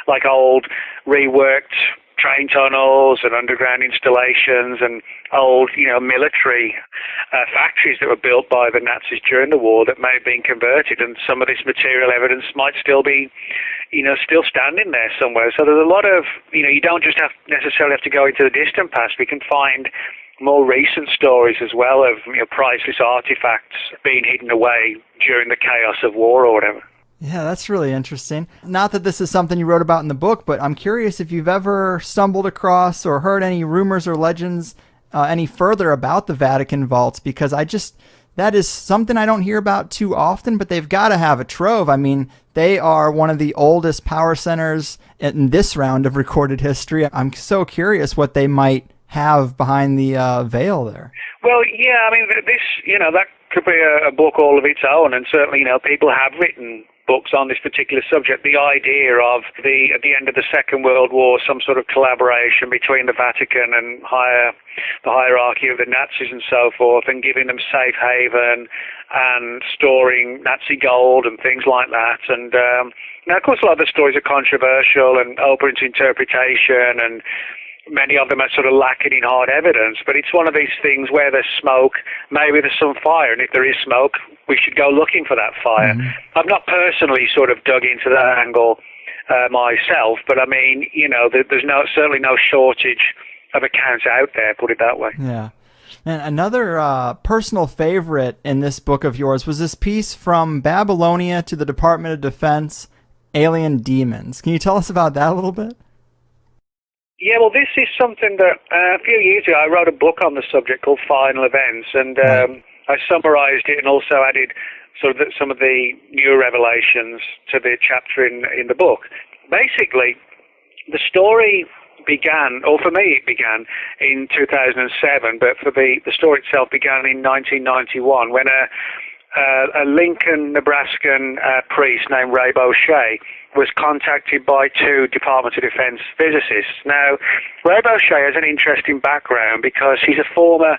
Speaker 2: like old reworked train tunnels and underground installations and old, military factories that were built by the Nazis during the war that may have been converted, and some of this material evidence might still be, still standing there somewhere. So there's a lot of, you don't just necessarily have to go into the distant past. We can find more recent stories as well of priceless artifacts being hidden away during the chaos of war or whatever.
Speaker 1: Yeah, that's really interesting. Not that this is something you wrote about in the book, but I'm curious if you've ever stumbled across or heard any rumors or legends any further about the Vatican vaults, because that is something I don't hear about too often, but they've got to have a trove. I mean, they are one of the oldest power centers in this round of recorded history. I'm so curious what they might have behind the veil there.
Speaker 2: Well, yeah, I mean, that could be a book all of its own, and certainly, people have written books on this particular subject. The idea of at the end of the Second World War, some sort of collaboration between the Vatican and the hierarchy of the Nazis and so forth, and giving them safe haven and storing Nazi gold and things like that. And now, of course, a lot of the stories are controversial and open to interpretation, and many of them are sort of lacking in hard evidence, but it's one of these things where there's smoke, maybe there's some fire, and if there is smoke, we should go looking for that fire. I've not personally sort of dug into that angle myself, but I mean, there's certainly no shortage of accounts out there, put it that way.
Speaker 1: Yeah. And another personal favorite in this book of yours was this piece, From Babylonia to the Department of Defense, Alien Demons. Can you tell us about that a little bit?
Speaker 2: Yeah, well, this is something that a few years ago I wrote a book on the subject called Final Events, and I summarised it and also added sort of some of the new revelations to the chapter in the book. Basically, the story began, or for me it began, in 2007, but for the story itself began in 1991 when a Lincoln, Nebraskan priest named Ray Boucher was contacted by two Department of Defense physicists. Now, Ray Boucher has an interesting background because he's a former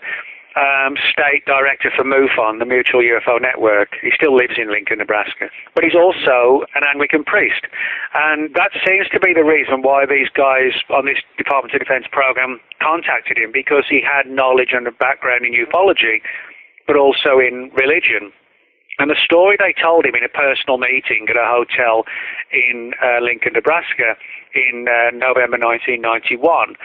Speaker 2: state director for MUFON, the Mutual UFO Network. He still lives in Lincoln, Nebraska. But he's also an Anglican priest. And that seems to be the reason why these guys on this Department of Defense program contacted him, because he had knowledge and a background in ufology, but also in religion. And the story they told him in a personal meeting at a hotel in Lincoln, Nebraska in November 1991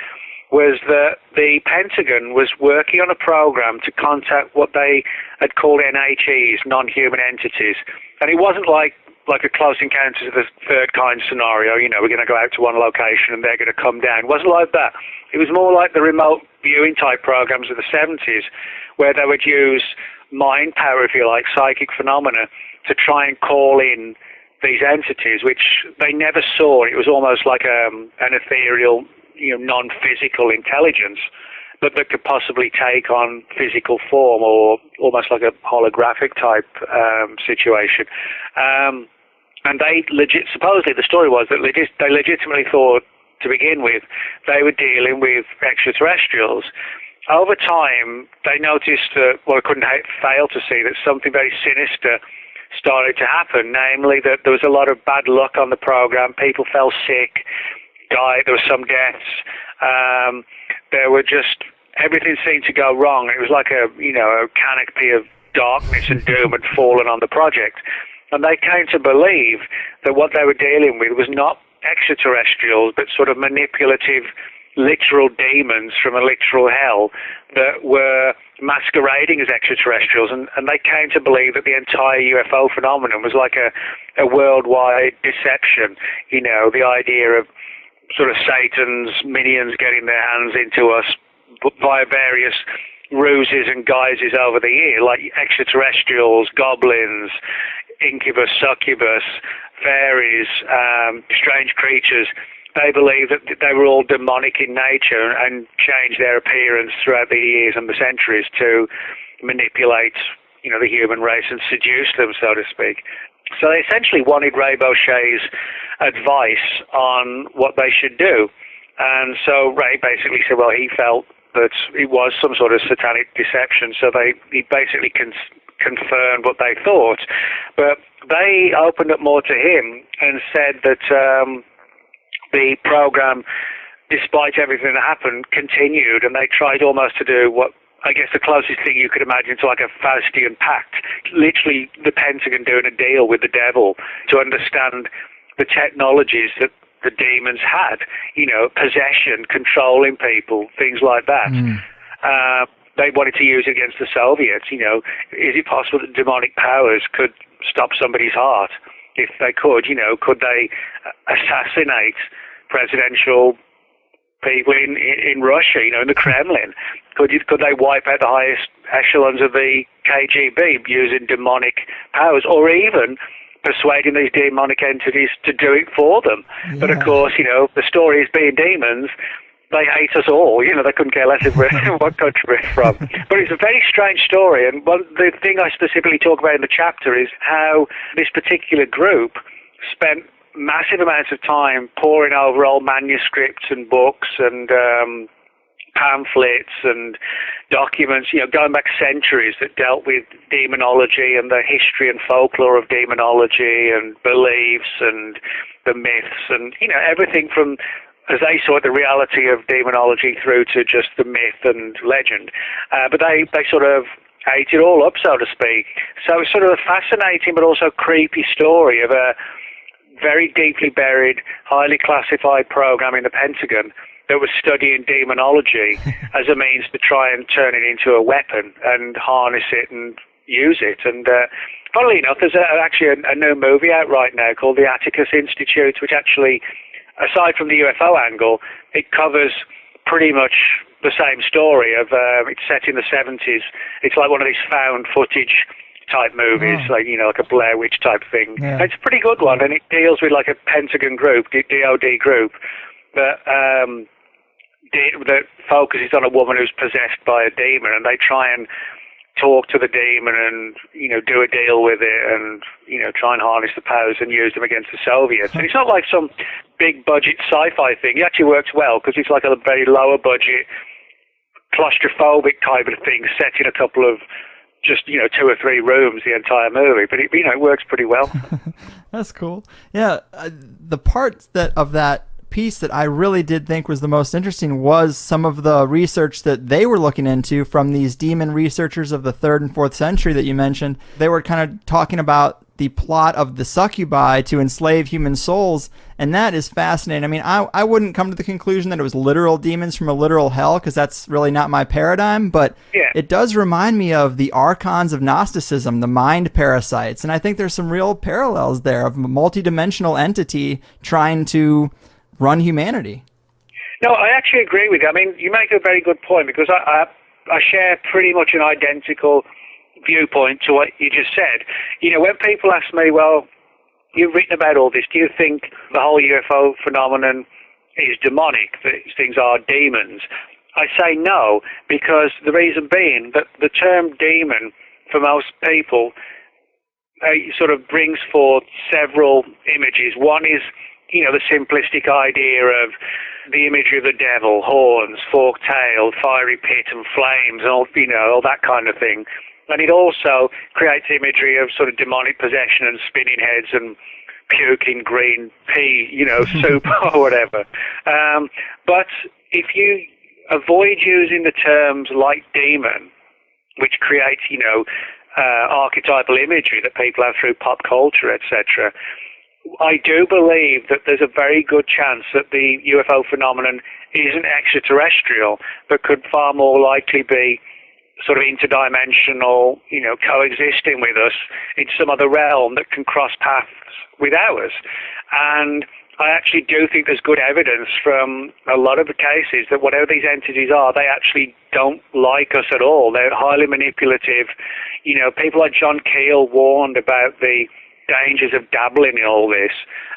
Speaker 2: was that the Pentagon was working on a program to contact what they had called NHEs, non-human entities. And it wasn't like a close encounters of the third kind scenario, we're going to go out to one location and they're going to come down. It wasn't like that. It was more like the remote viewing type programs of the 70s, where they would use mind power, if you like, psychic phenomena, to try and call in these entities, which they never saw. It was almost like an ethereal, non-physical intelligence, but that could possibly take on physical form, or almost like a holographic type situation. And they supposedly the story was that they legitimately thought, to begin with, they were dealing with extraterrestrials. Over time, they noticed that, I couldn't fail to see that something very sinister started to happen, namely that there was a lot of bad luck on the program. People fell sick, died, there were some deaths. There were everything seemed to go wrong. It was like a canopy of darkness and doom had fallen on the project. And they came to believe that what they were dealing with was not extraterrestrials, but sort of manipulative literal demons from a literal hell that were masquerading as extraterrestrials, and they came to believe that the entire UFO phenomenon was like a worldwide deception. You know, the idea of sort of Satan's minions getting their hands into us via various ruses and guises over the year, like extraterrestrials, goblins, incubus, succubus, fairies, strange creatures. They believed that they were all demonic in nature and changed their appearance throughout the years and the centuries to manipulate, you know, the human race and seduce them, so to speak. So they essentially wanted Ray Bochet's advice on what they should do. And so Ray basically said, well, he felt that it was some sort of satanic deception, so he basically confirmed what they thought. But they opened up more to him and said that the program, despite everything that happened, continued, and they tried almost to do what, I guess, the closest thing you could imagine to like a Faustian pact, literally the Pentagon doing a deal with the devil to understand the technologies that the demons had, you know, possession, controlling people, things like that. They wanted to use it against the Soviets. You know, is it possible that demonic powers could stop somebody's heart? If they could, you know, could they assassinate presidential people in Russia, you know, in the Kremlin? Could they wipe out the highest echelons of the KGB using demonic powers, or even persuading these demonic entities to do it for them? Yeah. But of course, you know, the story is being demons. They hate us all. You know, they couldn't care less if we're what country we're from. But it's a very strange story. And the thing I specifically talk about in the chapter is how this particular group spent massive amounts of time poring over old manuscripts and books and pamphlets and documents, you know, going back centuries, that dealt with demonology and the history and folklore of demonology and beliefs and the myths and, you know, everything from, as they saw it, the reality of demonology through to just the myth and legend. But they sort of ate it all up, so to speak. So it's sort of a fascinating but also creepy story of a very deeply buried, highly classified program in the Pentagon that was studying demonology as a means to try and turn it into a weapon and harness it and use it. And funnily enough, there's actually a new movie out right now called The Atticus Institute, which actually, aside from the UFO angle, it covers pretty much the same story of it's set in the 70s. It's like one of these found footage type movies, like, you know, like a Blair Witch type thing. Yeah. It's a pretty good one, and it deals with like a Pentagon group, DOD group, that focuses on a woman who's possessed by a demon, and they try and talk to the demon and, you know, do a deal with it and, you know, try and harness the powers and use them against the Soviets. And it's not like some big budget sci-fi thing. It actually works well because it's like a very lower budget, claustrophobic type of thing set in a couple of just, you know, 2 or 3 rooms the entire movie, but it, you know, it works pretty well.
Speaker 1: That's cool. Yeah, the part of that piece that I really did think was the most interesting was some of the research that they were looking into from these demon researchers of the 3rd and 4th century that you mentioned. They were kind of talking about the plot of the succubi to enslave human souls, and that is fascinating. I mean, I wouldn't come to the conclusion that it was literal demons from a literal hell, because that's really not my paradigm, but yeah, it does remind me of the archons of Gnosticism, the mind parasites, and I think there's some real parallels there of a multidimensional entity trying to run humanity.
Speaker 2: No, I actually agree with you. I mean, you make a very good point, because I share pretty much an identical viewpoint to what you just said. You know, when people ask me, well, you've written about all this, do you think the whole UFO phenomenon is demonic, that these things are demons? I say no, because the reason being that the term demon for most people sort of brings forth several images. One is, you know, the simplistic idea of the imagery of the devil, horns, forked tail, fiery pit and flames, and all, you know, all that kind of thing. And it also creates imagery of sort of demonic possession and spinning heads and puking green pea, you know, soup or whatever. But if you avoid using the terms like demon, which creates, you know, archetypal imagery that people have through pop culture, etc., I do believe that there's a very good chance that the UFO phenomenon isn't extraterrestrial, but could far more likely be sort of interdimensional, coexisting with us in some other realm that can cross paths with ours. And I actually do think there's good evidence from a lot of the cases that whatever these entities are, they actually don't like us at all. They're highly manipulative. People like John Keel warned about the dangers of dabbling in all this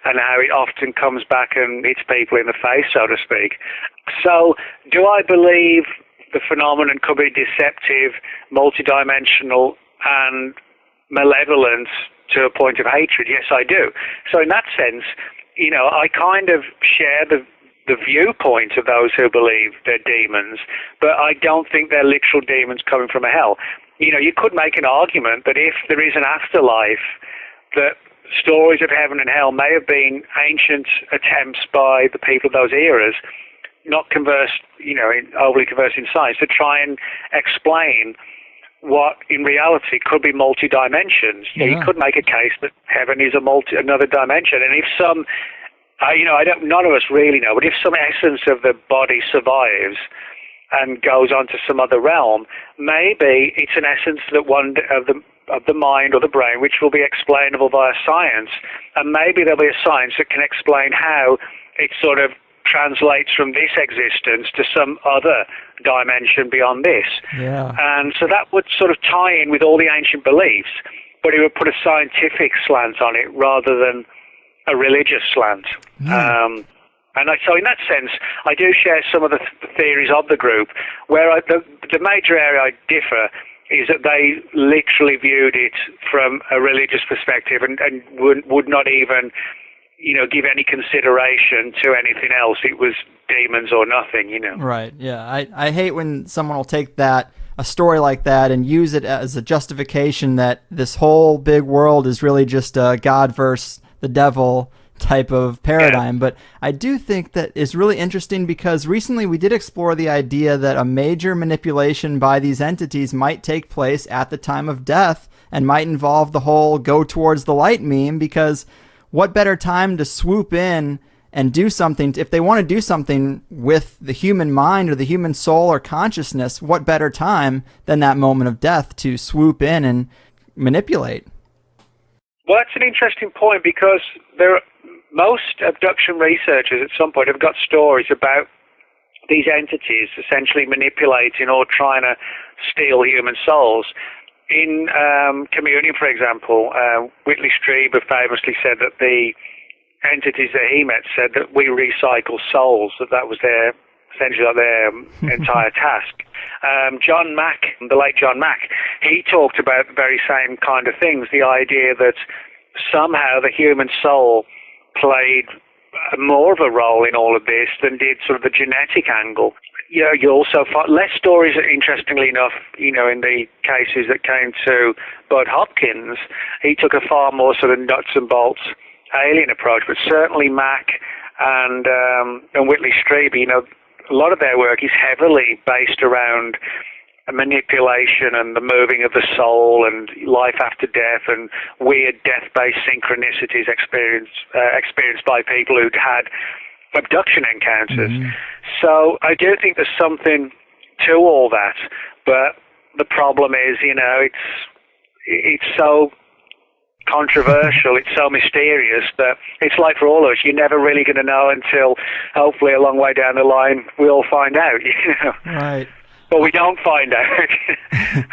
Speaker 2: and how it often comes back and hits people in the face, so to speak. So do I believe the phenomenon could be deceptive, multidimensional, and malevolent to a point of hatred? Yes, I do. So in that sense, I kind of share the viewpoint of those who believe they're demons, but I don't think they're literal demons coming from a hell. You could make an argument that if there is an afterlife, that stories of heaven and hell may have been ancient attempts by the people of those eras, not overly conversed in science, to try and explain what in reality could be multi-dimensions. You could make a case that heaven is another dimension, and if some, none of us really know, but if some essence of the body survives and goes on to some other realm, maybe it's an essence that one of the mind or the brain which will be explainable via science, and maybe there'll be a science that can explain how it sort of translates from this existence to some other dimension beyond this.
Speaker 1: Yeah.
Speaker 2: And so that would sort of tie in with all the ancient beliefs, but it would put a scientific slant on it rather than a religious slant. So in that sense, I do share some of the theories of the group, where the major area I differ is that they literally viewed it from a religious perspective and would not even give any consideration to anything else. It was demons or nothing,
Speaker 1: Right, yeah. I hate when someone will take a story like that and use it as a justification that this whole big world is really just a God versus the devil type of paradigm. Yeah. But I do think that is really interesting because recently we did explore the idea that a major manipulation by these entities might take place at the time of death and might involve the whole go towards the light meme, because what better time to swoop in and do something? If they want to do something with the human mind or the human soul or consciousness, what better time than that moment of death to swoop in and manipulate?
Speaker 2: Well, that's an interesting point, because most abduction researchers at some point have got stories about these entities essentially manipulating or trying to steal human souls. In Communion, for example, Whitley Strieber famously said that the entities that he met said that we recycle souls, that was essentially their entire task. John Mack, the late John Mack, he talked about the very same kind of things, the idea that somehow the human soul played more of a role in all of this than did sort of the genetic angle. You also find less stories, interestingly enough, in the cases that came to Bud Hopkins. He took a far more sort of nuts and bolts alien approach, but certainly Mack and Whitley Strieber, a lot of their work is heavily based around manipulation and the moving of the soul and life after death and weird death-based synchronicities experienced by people who'd had abduction encounters. Mm-hmm. So I do think there's something to all that, but the problem is, it's so controversial, it's so mysterious that it's like for all of us, you're never really going to know until hopefully a long way down the line we all find out,
Speaker 1: Right.
Speaker 2: But we don't find out.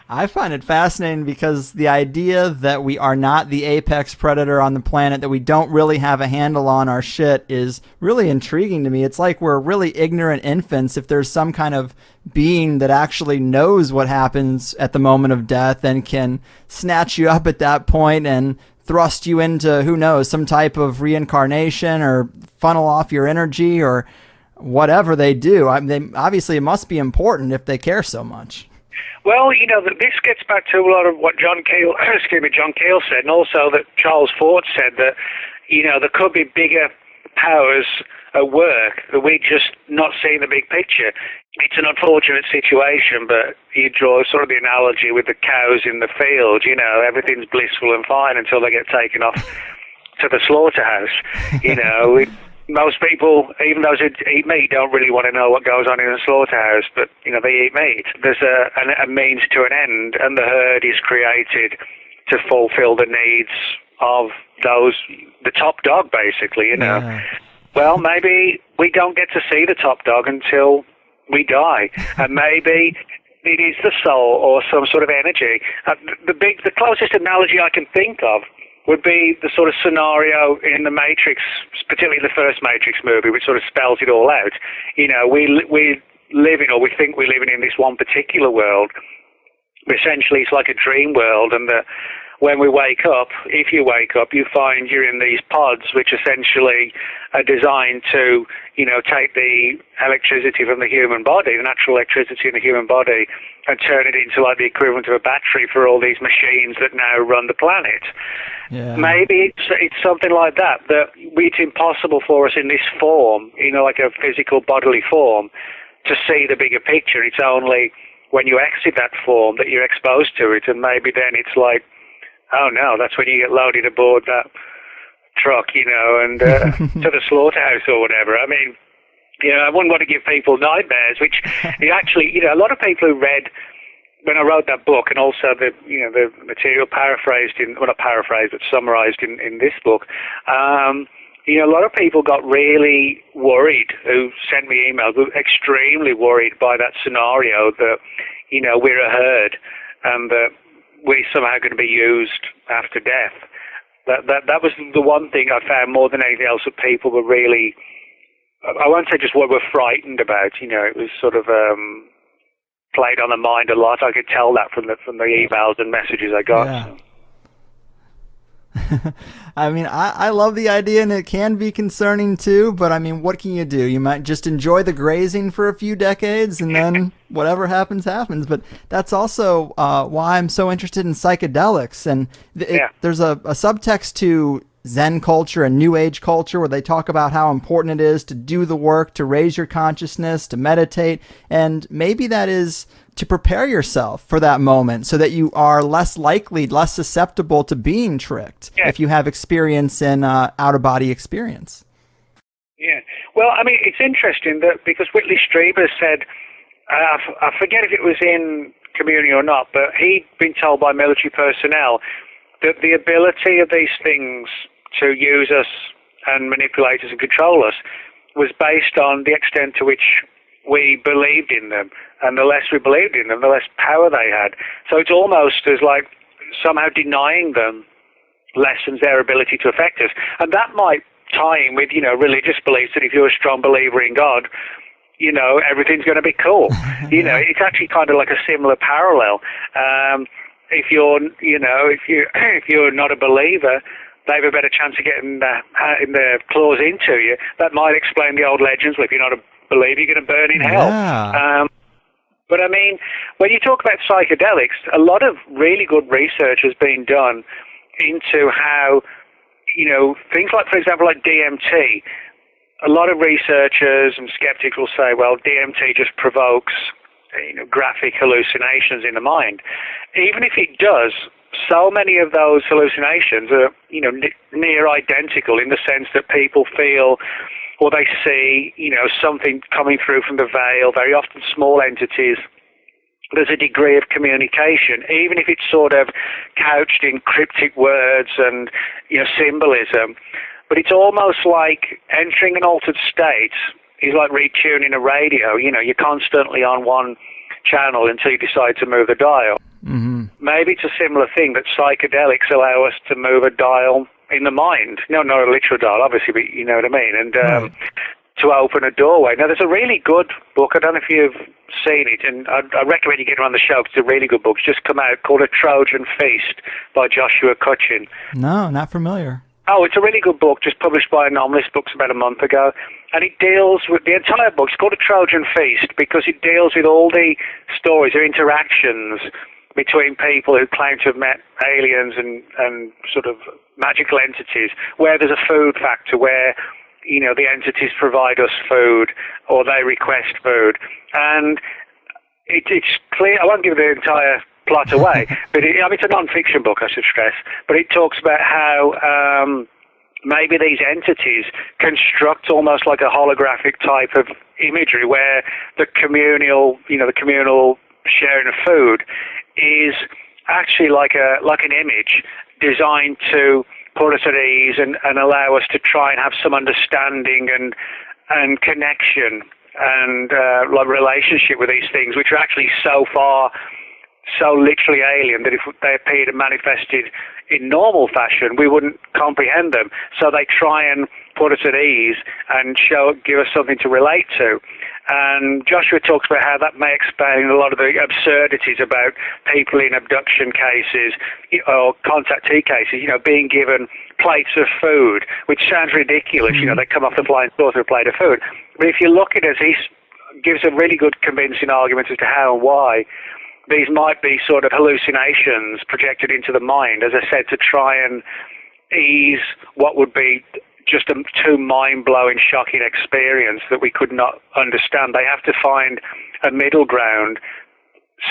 Speaker 1: I find it fascinating because the idea that we are not the apex predator on the planet, that we don't really have a handle on our shit, is really intriguing to me. It's like we're really ignorant infants if there's some kind of being that actually knows what happens at the moment of death and can snatch you up at that point and thrust you into, who knows, some type of reincarnation or funnel off your energy or whatever they do. Obviously, it must be important if they care so much.
Speaker 2: Well, this gets back to a lot of what John Keel said, and also that Charles Fort said that, there could be bigger powers at work, that we're just not seeing the big picture. It's an unfortunate situation, but you draw sort of the analogy with the cows in the field, everything's blissful and fine until they get taken off to the slaughterhouse. You know, most people, even those who eat meat, don't really want to know what goes on in a slaughterhouse, but, you know, they eat meat. There's a means to an end, and the herd is created to fulfill the needs of the top dog, basically, you know.
Speaker 1: Yeah.
Speaker 2: Well, maybe we don't get to see the top dog until we die, and maybe it is the soul or some sort of energy. The closest analogy I can think of would be the sort of scenario in the Matrix, particularly the first Matrix movie, which sort of spells it all out. You know, we live in, or we think we're living in this one particular world. Essentially, it's like a dream world, and when we wake up, if you wake up, you find you're in these pods, which essentially are designed to, you know, take the electricity from the human body, the natural electricity in the human body, and turn it into like the equivalent of a battery for all these machines that now run the planet.
Speaker 1: Yeah.
Speaker 2: Maybe it's something like that, it's impossible for us in this form, you know, like a physical bodily form, to see the bigger picture. It's only when you exit that form that you're exposed to it, and maybe then it's like, oh no, that's when you get loaded aboard that truck, you know, and to the slaughterhouse or whatever. I mean, you know, I wouldn't want to give people nightmares, which it actually, you know, a lot of people who read when I wrote that book, and also the material paraphrased not paraphrased, but summarized in this book, you know, a lot of people got really worried who sent me emails, were extremely worried by that scenario that, you know, we're a herd and that we're somehow going to be used after death. That was the one thing I found more than anything else that people were really, I won't say just what were frightened about, you know, it was sort of played on the mind a lot. I could tell that from the emails and messages I got.
Speaker 1: Yeah.
Speaker 2: So.
Speaker 1: I mean, I love the idea, and it can be concerning too, but I mean, what can you do? You might just enjoy the grazing for a few decades, and then whatever happens, happens. But that's also why I'm so interested in psychedelics. And there's a subtext to Zen culture and New Age culture where they talk about how important it is to do the work, to raise your consciousness, to meditate, and maybe that is to prepare yourself for that moment so that you are less likely, less susceptible to being tricked if you have experience in out-of-body experience.
Speaker 2: Yeah. Well, I mean, it's interesting that because Whitley Strieber said, I forget if it was in Community or not, but he'd been told by military personnel that the ability of these things to use us and manipulate us and control us was based on the extent to which we believed in them, and the less we believed in them, the less power they had. So it's almost as like somehow denying them lessens their ability to affect us. And that might tie in with, you know, religious beliefs that if you're a strong believer in God, you know, everything's going to be cool. You know, it's actually kind of like a similar parallel. If you're, you know, if you're not a believer, they have a better chance of getting their claws into you. That might explain the old legends. Well, if you're not a believer, you're going to burn in hell.
Speaker 1: Yeah.
Speaker 2: But I mean, when you talk about psychedelics, a lot of really good research has been done into how, you know, things like, for example, like DMT. A lot of researchers and skeptics will say, well, DMT just provokes, you know, graphic hallucinations in the mind. Even if it does, so many of those hallucinations are, you know, near identical in the sense that people feel or they see, you know, something coming through from the veil, very often small entities. There's a degree of communication, even if it's sort of couched in cryptic words and, you know, symbolism. But it's almost like entering an altered state is like retuning a radio. You know, you're constantly on one channel until you decide to move the dial.
Speaker 1: Mm-hmm.
Speaker 2: Maybe it's a similar thing that psychedelics allow us to move a dial in the mind. No, not a literal dial, obviously, but you know what I mean. And to open a doorway. Now, there's a really good book. I don't know if you've seen it, and I recommend you get it on the shelf. It's a really good book. It's just come out called A Trojan Feast by Joshua Cutchin.
Speaker 1: No, not familiar.
Speaker 2: Oh, it's a really good book, just published by Anomalist Books about a month ago. And it deals with the entire book. It's called A Trojan Feast because it deals with all the stories or interactions between people who claim to have met aliens and sort of magical entities, where there's a food factor, where, you know, the entities provide us food or they request food. And it's clear, I won't give the entire plot away, but it's a non-fiction book, I should stress, but it talks about how maybe these entities construct almost like a holographic type of imagery where the communal sharing of food is actually like an image designed to put us at ease and allow us to try and have some understanding and connection and like relationship with these things, which are actually so literally alien that if they appeared and manifested in normal fashion, we wouldn't comprehend them. So they try and put us at ease and give us something to relate to. And Joshua talks about how that may explain a lot of the absurdities about people in abduction cases or contactee cases, being given plates of food, which sounds ridiculous.
Speaker 1: Mm-hmm.
Speaker 2: They come off the flying saucer with a plate of food. But if you look at it, he gives a really good convincing argument as to how and why these might be sort of hallucinations projected into the mind, as I said, to try and ease what would be just a too mind-blowing, shocking experience that we could not understand. They have to find a middle ground,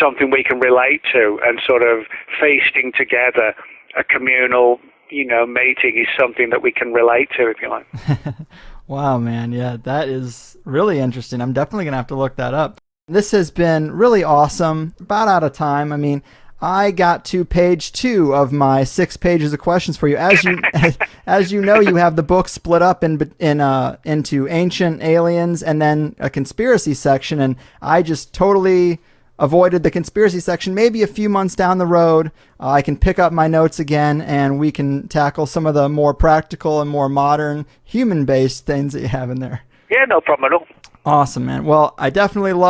Speaker 2: something we can relate to, and sort of feasting together, a communal, meeting is something that we can relate to, if you like.
Speaker 1: Wow, man. Yeah, that is really interesting. I'm definitely going to have to look that up. This has been really awesome. About out of time. I mean, I got to page 2 of my 6 pages of questions for you. As you know, you have the book split up into ancient aliens and then a conspiracy section, and I just totally avoided the conspiracy section. Maybe a few months down the road, I can pick up my notes again, and we can tackle some of the more practical and more modern human-based things that you have in there.
Speaker 2: Yeah, no problem at all.
Speaker 1: Awesome, man. Well, I definitely love